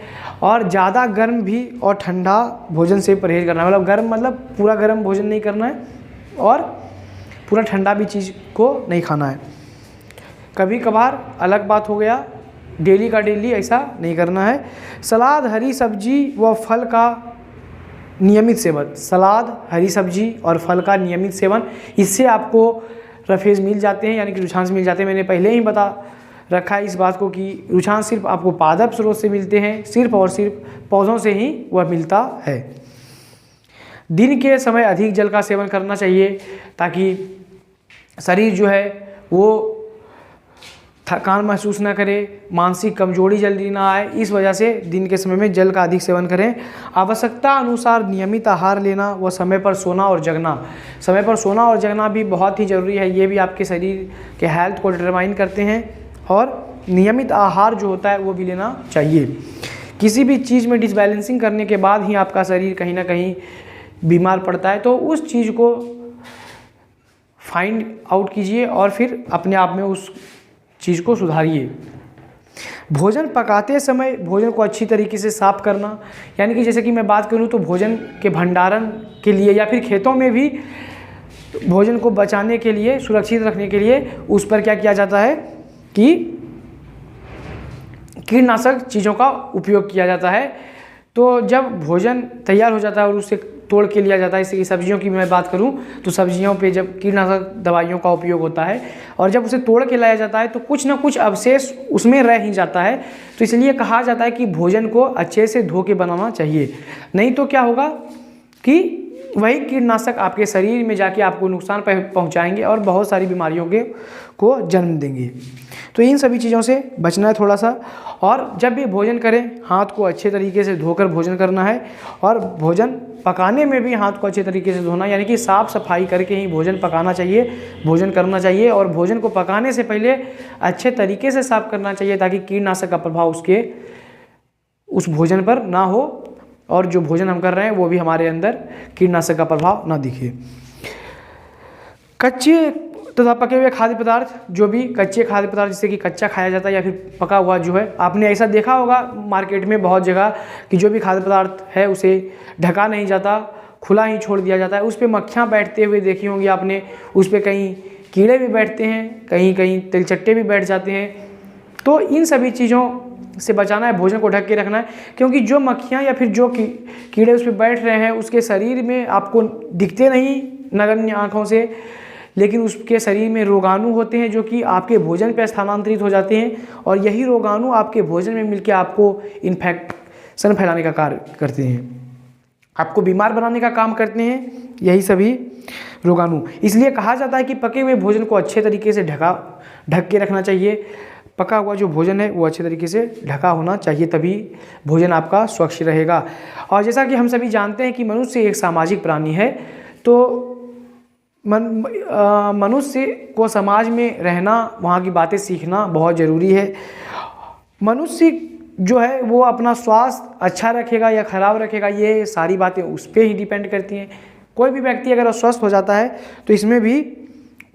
और ज़्यादा गर्म भी और ठंडा भोजन से परहेज करना है। मतलब गर्म मतलब पूरा गर्म भोजन नहीं करना है, और पूरा ठंडा भी चीज़ को नहीं खाना है। कभी कभार अलग बात हो गया, डेली का डेली ऐसा नहीं करना है। सलाद, हरी सब्जी व फल का नियमित सेवन। सलाद, हरी सब्जी और फल का नियमित सेवन, इससे आपको रफेज मिल जाते हैं, यानी कि रुझान मिल जाते हैं। मैंने पहले ही बता रखा है इस बात को कि रुझान सिर्फ आपको पादप स्रोत से मिलते हैं, सिर्फ और सिर्फ पौधों से ही वह मिलता है। दिन के समय अधिक जल का सेवन करना चाहिए, ताकि शरीर जो है वो थकान महसूस ना करे, मानसिक कमजोरी जल्दी ना आए। इस वजह से दिन के समय में जल का अधिक सेवन करें। आवश्यकता अनुसार नियमित आहार लेना व समय पर सोना और जगना। समय पर सोना और जगना भी बहुत ही ज़रूरी है। ये भी आपके शरीर के हेल्थ को डिटरमाइन करते हैं, और नियमित आहार जो होता है वो भी लेना चाहिए। किसी भी चीज़ में डिसबैलेंसिंग करने के बाद ही आपका शरीर कहीं ना कहीं बीमार पड़ता है, तो उस चीज़ को फाइंड आउट कीजिए और फिर अपने आप में उस चीज़ को सुधारिए। भोजन पकाते समय भोजन को अच्छी तरीके से साफ़ करना, यानी कि जैसे कि मैं बात करूं तो भोजन के भंडारण के लिए या फिर खेतों में भी भोजन को बचाने के लिए, सुरक्षित रखने के लिए उस पर क्या किया जाता है कि कीटनाशक चीज़ों का उपयोग किया जाता है। तो जब भोजन तैयार हो जाता है और उसे तोड़ के लिया जाता है, जैसे कि सब्जियों की मैं बात करूं तो सब्जियों पे जब कीटनाशक दवाइयों का उपयोग होता है, और जब उसे तोड़ के लाया जाता है तो कुछ ना कुछ अवशेष उसमें रह ही जाता है। तो इसलिए कहा जाता है कि भोजन को अच्छे से धो के बनाना चाहिए, नहीं तो क्या होगा कि वही कीटनाशक आपके शरीर में जाके आपको नुकसान पहुँचाएंगे और बहुत सारी बीमारियों को जन्म देंगे। तो इन सभी चीज़ों से बचना है थोड़ा सा। और जब भी भोजन करें हाथ को अच्छे तरीके से धोकर भोजन करना है, और भोजन पकाने में भी हाथ को अच्छे तरीके से धोना, यानी कि साफ़ सफाई करके ही भोजन पकाना चाहिए, भोजन करना चाहिए। और भोजन को पकाने से पहले अच्छे तरीके से साफ़ करना चाहिए ताकि कीटनाशक का प्रभाव उसके उस भोजन पर ना हो, और जो भोजन हम कर रहे हैं वो भी हमारे अंदर कीटनाशक का प्रभाव ना दिखे। कच्चे तथा पके हुए खाद्य पदार्थ, जो भी कच्चे खाद्य पदार्थ जैसे कि कच्चा खाया जाता है या फिर पका हुआ जो है, आपने ऐसा देखा होगा मार्केट में बहुत जगह कि जो भी खाद्य पदार्थ है उसे ढका नहीं जाता, खुला ही छोड़ दिया जाता है। उस पर मक्खियाँ बैठते हुए देखी होंगी आपने, उस पर कहीं कीड़े भी बैठते हैं, कहीं कहीं तिलचट्टे भी बैठ जाते हैं। तो इन सभी चीज़ों से बचाना है, भोजन को ढक के रखना है, क्योंकि जो मक्खियाँ या फिर जो कीड़े उस पर बैठ रहे हैं उसके शरीर में आपको दिखते नहीं नगण्य आँखों से, लेकिन उसके शरीर में रोगाणु होते हैं जो कि आपके भोजन पर स्थानांतरित हो जाते हैं, और यही रोगाणु आपके भोजन में मिलकर आपको इन्फेक्शन फैलाने का कार्य करते हैं, आपको बीमार बनाने का काम करते हैं यही सभी रोगाणु। इसलिए कहा जाता है कि पके हुए भोजन को अच्छे तरीके से ढक के रखना चाहिए। पका हुआ जो भोजन है वो अच्छे तरीके से ढका होना चाहिए, तभी भोजन आपका स्वच्छ रहेगा। और जैसा कि हम सभी जानते हैं कि मनुष्य एक सामाजिक प्राणी है, तो मनुष्य को समाज में रहना, वहाँ की बातें सीखना बहुत ज़रूरी है। मनुष्य जो है वो अपना स्वास्थ्य अच्छा रखेगा या ख़राब रखेगा, ये सारी बातें उस पर ही डिपेंड करती हैं। कोई भी व्यक्ति अगर अस्वस्थ हो जाता है तो इसमें भी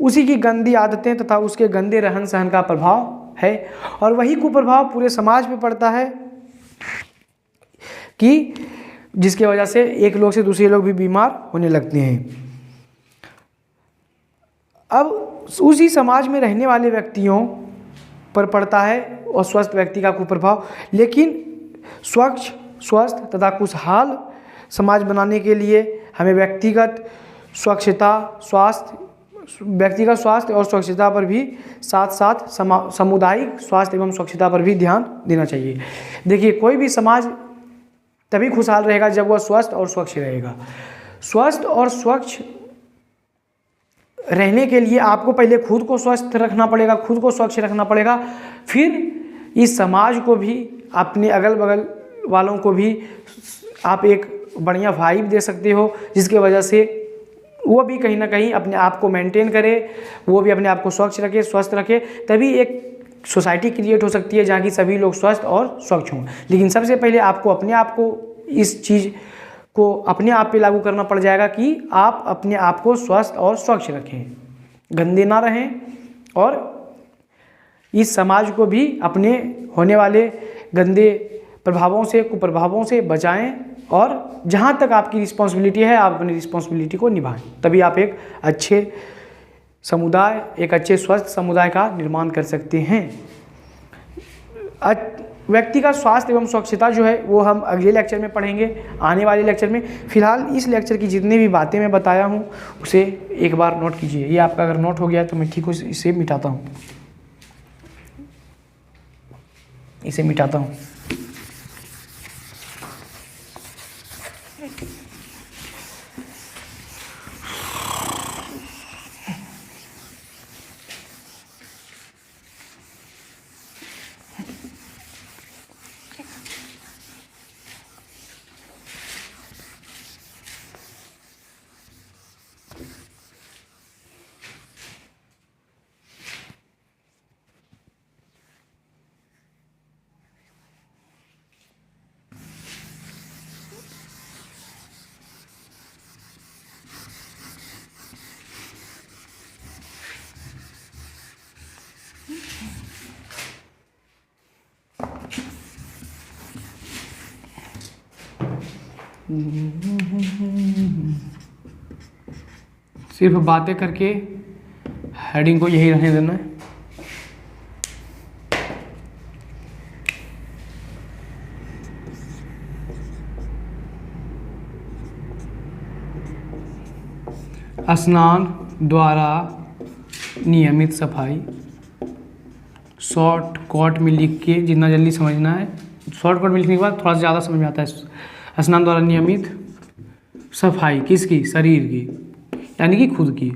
उसी की गंदी आदतें तथा उसके गंदे रहन सहन का प्रभाव है, और वही कुप्रभाव पूरे समाज पे पड़ता है कि जिसके वजह से एक लोग से दूसरे लोग भी बीमार होने लगते हैं। अब उसी समाज में रहने वाले व्यक्तियों पर पड़ता है और स्वस्थ व्यक्ति का कुप्रभाव। लेकिन स्वच्छ, स्वस्थ तथा खुशहाल समाज बनाने के लिए हमें व्यक्तिगत स्वास्थ्य और स्वच्छता पर भी साथ साथ सामुदायिक स्वास्थ्य एवं स्वच्छता पर भी ध्यान देना चाहिए। देखिए, कोई भी समाज तभी खुशहाल रहेगा जब वह स्वस्थ और स्वच्छ रहेगा। स्वस्थ और स्वच्छ रहने के लिए आपको पहले खुद को स्वस्थ रखना पड़ेगा, खुद को स्वच्छ रखना पड़ेगा, फिर इस समाज को भी, अपने अगल बगल वालों को भी आप एक बढ़िया वाइब दे सकते हो, जिसकी वजह से वो भी कहीं ना कहीं अपने आप को मेंटेन करे, वो भी अपने आप को स्वच्छ रखे, स्वस्थ रखे। तभी एक सोसाइटी क्रिएट हो सकती है जहाँ की सभी लोग स्वस्थ और स्वच्छ हों। लेकिन सबसे पहले आपको अपने आप को, इस चीज़ को अपने आप पे लागू करना पड़ जाएगा कि आप अपने आप को स्वस्थ और स्वच्छ रखें, गंदे ना रहें, और इस समाज को भी अपने होने वाले गंदे प्रभावों से, कुप्रभावों से बचाएं, और जहाँ तक आपकी रिस्पॉन्सिबिलिटी है आप अपनी रिस्पॉन्सिबिलिटी को निभाएं। तभी आप एक अच्छे समुदाय, एक अच्छे स्वस्थ समुदाय का निर्माण कर सकते हैं। व्यक्ति का स्वास्थ्य एवं स्वच्छता जो है वो हम अगले लेक्चर में पढ़ेंगे, आने वाले लेक्चर में। फिलहाल इस लेक्चर की जितनी भी बातें मैं बताया हूँ उसे एक बार नोट कीजिए। ये आपका अगर नोट हो गया तो मैं ठीक इसे मिटाता हूँ, इसे मिटाता हूँ। सिर्फ बातें करके हेडिंग को यही रहने देना है। स्नान द्वारा नियमित सफाई, शॉर्ट कट में लिख के जितना जल्दी समझना है, शॉर्ट कट में लिखने के बाद थोड़ा ज़्यादा समझ में आता है। स्नान द्वारा नियमित सफाई किसकी? शरीर की, यानी कि खुद की।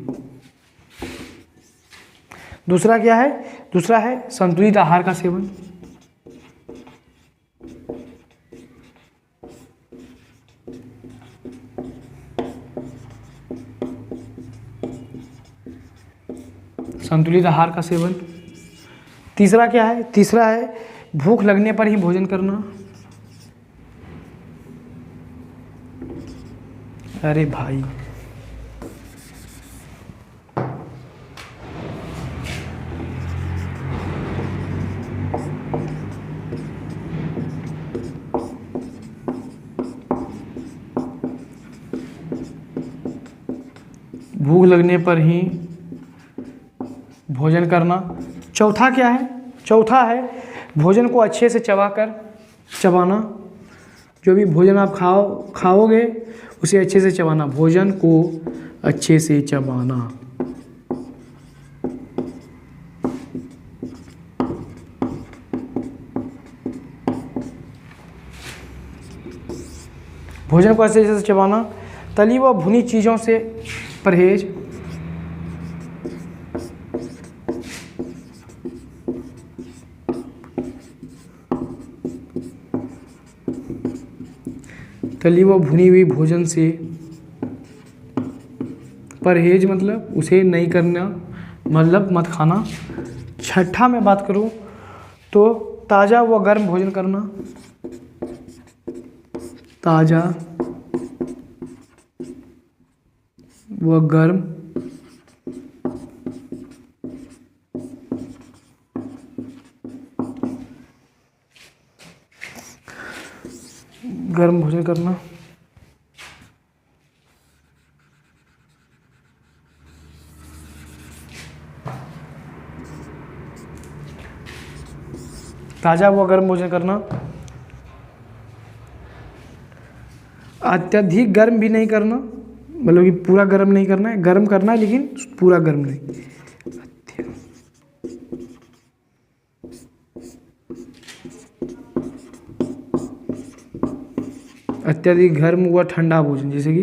दूसरा क्या है? दूसरा है संतुलित आहार का सेवन। संतुलित आहार का सेवन। तीसरा क्या है? तीसरा है भूख लगने पर ही भोजन करना। अरे भाई, भूख लगने पर ही भोजन करना। चौथा क्या है? चौथा है भोजन को अच्छे से चबाना। जो भी भोजन आप खाओगे उसे अच्छे से चबाना। भोजन को अच्छे से चबाना। भोजन को अच्छे से चबाना। तली व भुनी चीज़ों से परहेज। तली व भुनी हुई भोजन से परहेज मतलब उसे नहीं करना, मतलब मत खाना। छठा में बात करूं तो ताज़ा व गर्म भोजन करना। ताज़ा व गर्म भोजन करना। ताज़ा व गर्म भोजन करना। अत्यधिक गर्म भी नहीं करना, मतलब कि पूरा गर्म नहीं करना है, गर्म करना है लेकिन पूरा गर्म नहीं। अत्यधिक गर्म व ठंडा भोजन जैसे कि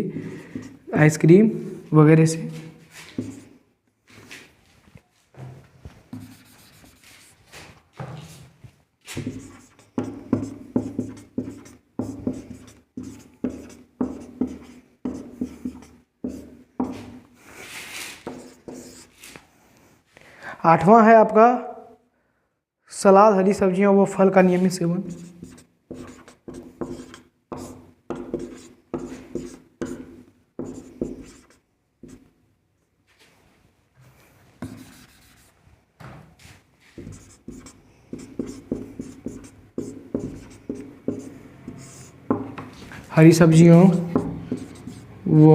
आइसक्रीम वगैरह से। आठवां है आपका सलाद, हरी सब्जियां व फल का नियमित सेवन। हरी सब्जियों व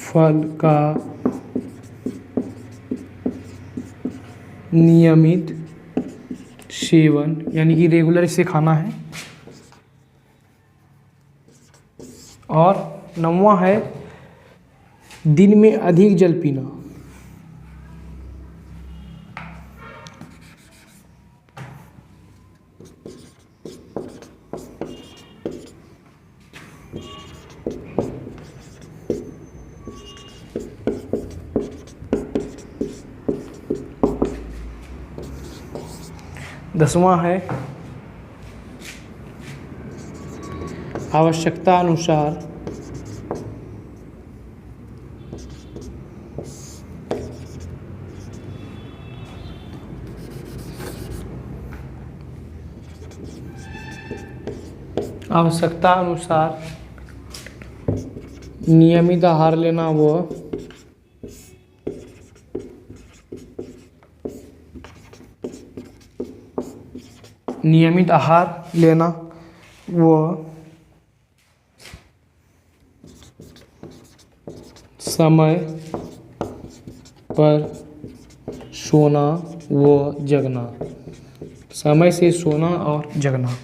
फल का नियमित सेवन, यानी कि रेगुलर इसे खाना है। और 9वां है दिन में अधिक जल पीना। दसवां है आवश्यकता अनुसार नियमित आहार लेना वो समय पर सोना व जगना। समय से सोना और जगना।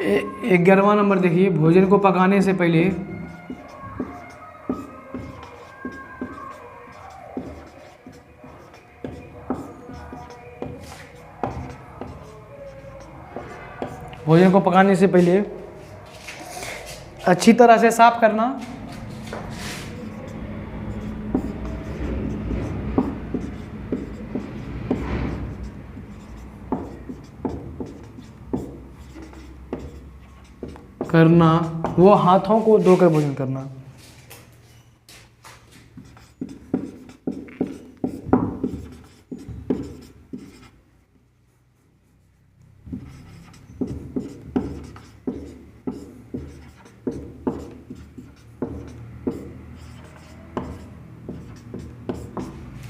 11वां नंबर देखिए, भोजन को पकाने से पहले अच्छी तरह से साफ करना। वो हाथों को धोकर भोजन करना।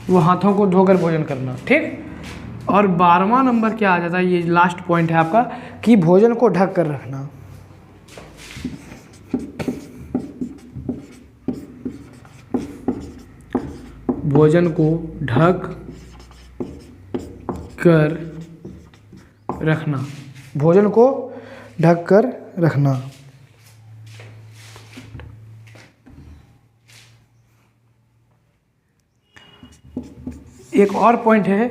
वो हाथों को धोकर भोजन करना, ठीक। और 12वां नंबर क्या आ जाता है, ये लास्ट पॉइंट है आपका, कि भोजन को ढक कर रखना। भोजन को ढक कर रखना। भोजन को ढक कर रखना। एक और पॉइंट है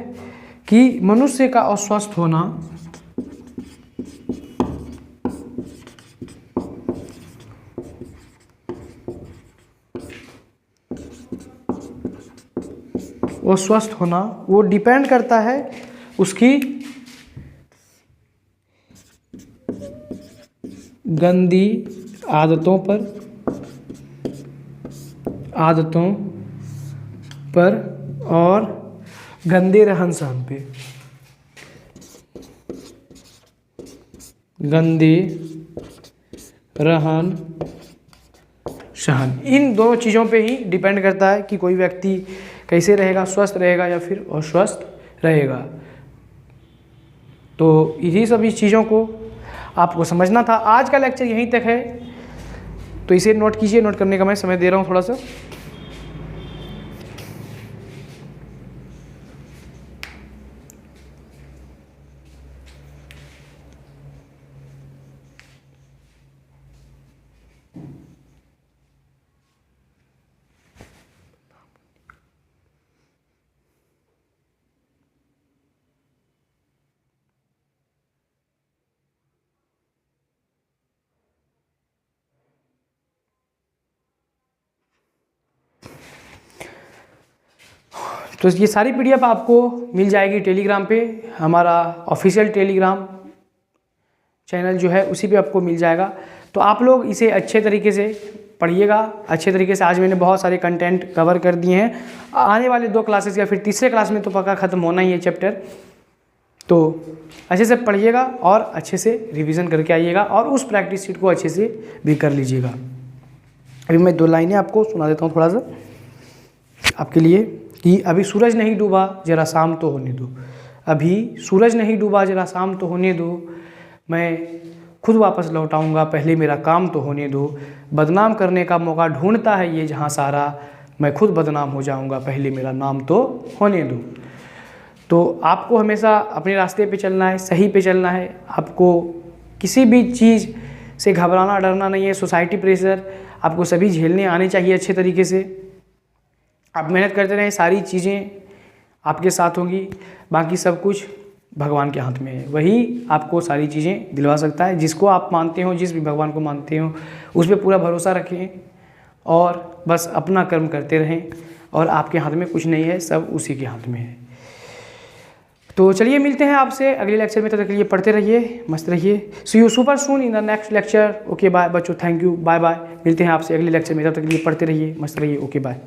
कि मनुष्य का अस्वस्थ होना वो डिपेंड करता है उसकी गंदी आदतों पर और गंदे रहन सहन पे। गंदे रहन सहन, इन दोनों चीज़ों पे ही डिपेंड करता है कि कोई व्यक्ति कैसे रहेगा, स्वस्थ रहेगा या फिर अस्वस्थ रहेगा। तो यही सब इस चीज़ों को आपको समझना था। आज का लेक्चर यहीं तक है, तो इसे नोट कीजिए। नोट करने का मैं समय दे रहा हूँ थोड़ा सा। तो ये सारी पीडीएफ आपको मिल जाएगी टेलीग्राम पे। हमारा ऑफिशियल टेलीग्राम चैनल जो है उसी पे आपको मिल जाएगा। तो आप लोग इसे अच्छे तरीके से पढ़िएगा, अच्छे तरीके से। आज मैंने बहुत सारे कंटेंट कवर कर दिए हैं। आने वाले 2 क्लासेस या फिर तीसरे क्लास में तो पक्का ख़त्म होना ही है चैप्टर। तो अच्छे से पढ़िएगा और अच्छे से रिवीजन करके आइएगा और उस प्रैक्टिस शीट को अच्छे से भी कर लीजिएगा। अभी मैं 2 लाइनें आपको सुना देता हूँ थोड़ा सा आपके लिए, कि अभी सूरज नहीं डूबा जरा शाम तो होने दो। अभी सूरज नहीं डूबा जरा शाम तो होने दो। मैं खुद वापस लौट आऊँगा, पहले मेरा काम तो होने दो। बदनाम करने का मौका ढूंढता है ये जहाँ सारा, मैं खुद बदनाम हो जाऊँगा, पहले मेरा नाम तो होने दो। तो आपको हमेशा अपने रास्ते पे चलना है, सही पे चलना है। आपको किसी भी चीज़ से घबराना डरना नहीं है। सोसाइटी प्रेशर आपको सभी झेलने आने चाहिए अच्छे तरीके से। आप मेहनत करते रहें, सारी चीज़ें आपके साथ होंगी। बाकी सब कुछ भगवान के हाथ में है, वही आपको सारी चीज़ें दिलवा सकता है। जिसको आप मानते हो, जिस भी भगवान को मानते हो, उस पर पूरा भरोसा रखें और बस अपना कर्म करते रहें। और आपके हाथ में कुछ नहीं है, सब उसी के हाथ में है। तो चलिए मिलते हैं आपसे अगले लेक्चर में। तब तक के लिए पढ़ते रहिए, मस्त रहिए। See you super soon in the next lecture. Okay bye बच्चों, थैंक यू, बाय बाय। मिलते हैं आपसे अगले लेक्चर में। तब तक के लिए पढ़ते रहिए, मस्त रहिए। Okay bye.